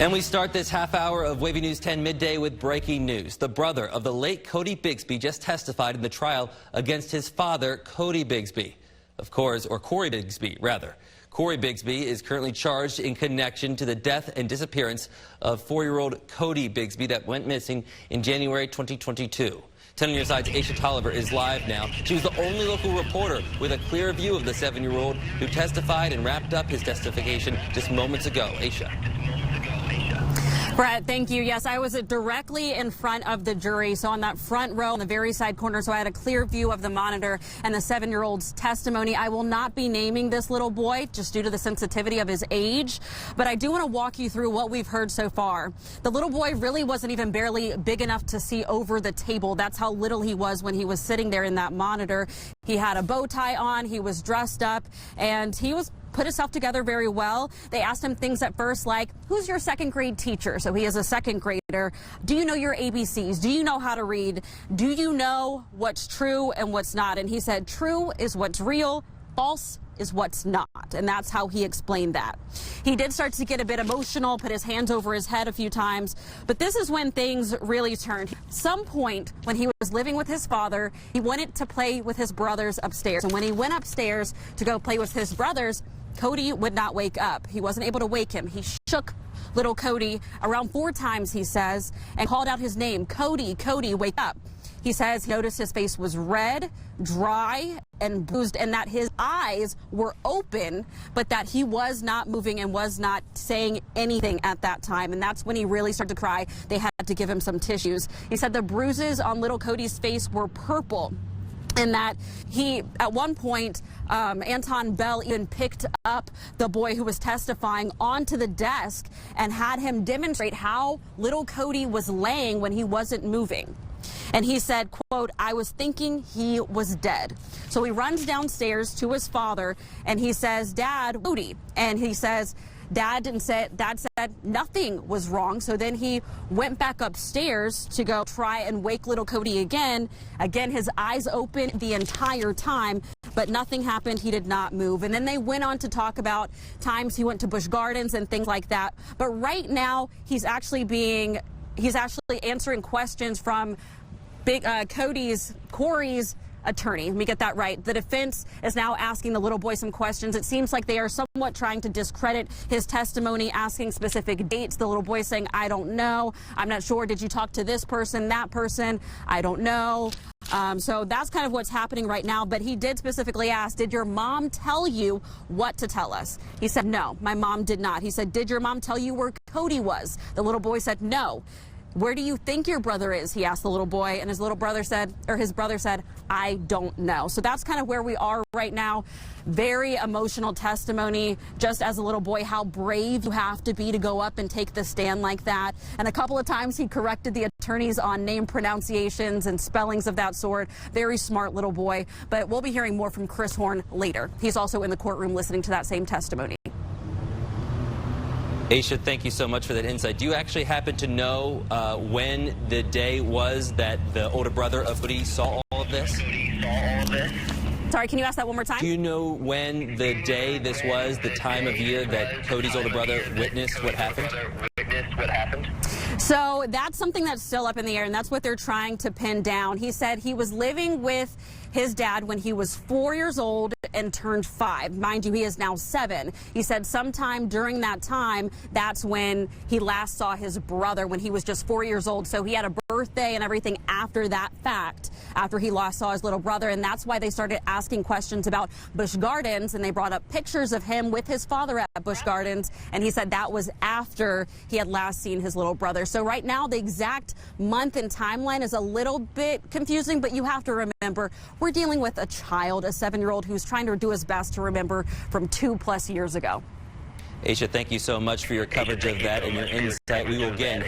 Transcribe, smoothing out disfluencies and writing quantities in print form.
And we start this half hour of Wavy News 10 midday with breaking news. The brother of the late Cody Bigsby just testified in the trial against his father, Cody Bigsby. Of course, or Corey Bigsby, rather. Corey Bigsby is currently charged in connection to the death and disappearance of 4-year-old Cody Bigsby that went missing in January 2022. 10 on your side's Aesia Tolliver is live now. She was the only local reporter with a clear view of the 7-year-old who testified and wrapped up his testification just moments ago. Aesia. Brett, thank you. Yes, I was directly in front of the jury, so on that front row on the very side corner, so I had a clear view of the monitor and the 7-year-old's testimony. I will not be naming this little boy just due to the sensitivity of his age, but I do want to walk you through what we've heard so far. The little boy really wasn't even barely big enough to see over the table. That's how little he was when he was sitting there in that monitor. He had a bow tie on, he was dressed up, and he was put himself together very well. They asked him things at first like, who's your second grade teacher? So he is a second grader. Do you know your ABCs? Do you know how to read? Do you know what's true and what's not? And he said, true is what's real, false is what's not. And that's how he explained that. He did start to get a bit emotional, put his hands over his head a few times, but this is when things really turned. At some point when he was living with his father, he wanted to play with his brothers upstairs. And when he went upstairs to go play with his brothers, Cody would not wake up. He wasn't able to wake him. He shook little Cody around 4 times, he says, and called out his name, Cody, Cody, wake up. He says he noticed his face was red, dry, and bruised, and that his eyes were open, but that he was not moving and was not saying anything at that time. And that's when he really started to cry. They had to give him some tissues. He said the bruises on little Cody's face were purple. And that he, at one point, Anton Bell even picked up the boy who was testifying onto the desk and had him demonstrate how little Cody was laying when he wasn't moving. And he said, quote, I was thinking he was dead. So he runs downstairs to his father and he says, Dad, Cody. And he says, Dad said nothing was wrong. So then he went back upstairs to go try and wake little Cody again. Again, his eyes open the entire time, but nothing happened. He did not move. And then they went on to talk about times he went to Busch Gardens and things like that. But right now, he's actually answering questions from Corey's attorney. Let me get that right. The defense is now asking the little boy some questions. It seems like they are somewhat trying to discredit his testimony, asking specific dates. The little boy saying, I don't know. I'm not sure. Did you talk to this person, that person? I don't know. So that's kind of what's happening right now. But he did specifically ask, did your mom tell you what to tell us? He said, no, my mom did not. He said, did your mom tell you where Cody was? The little boy said, no. Where do you think your brother is? He asked the little boy, and his brother said, I don't know. So that's kind of where we are right now. Very emotional testimony, just as a little boy, how brave you have to be to go up and take the stand like that. And a couple of times he corrected the attorneys on name pronunciations and spellings of that sort. Very smart little boy. But we'll be hearing more from Chris Horn later. He's also in the courtroom listening to that same testimony. Aesia, thank you so much for that insight. Do you actually happen to know when the day was that the older brother of Cody saw all of this? Sorry, can you ask that one more time? Do you know when the day this was, the time of year that Cody's older brother witnessed what happened? So that's something that's still up in the air, and that's what they're trying to pin down. He said he was living with his dad when he was 4 years old and turned 5. Mind you, he is now 7. He said sometime during that time, that's when he last saw his brother when he was just 4 years old. So he had a birthday and everything after that fact, after he last saw his little brother. And that's why they started asking questions about Busch Gardens, and they brought up pictures of him with his father at Busch Gardens. And he said that was after he had last seen his little brother. So right now, the exact month and timeline is a little bit confusing, but you have to remember, we're dealing with a child, a 7-year-old who's trying to do his best to remember from 2+ years ago. Aesia, thank you so much for your coverage of that and your insight. We will again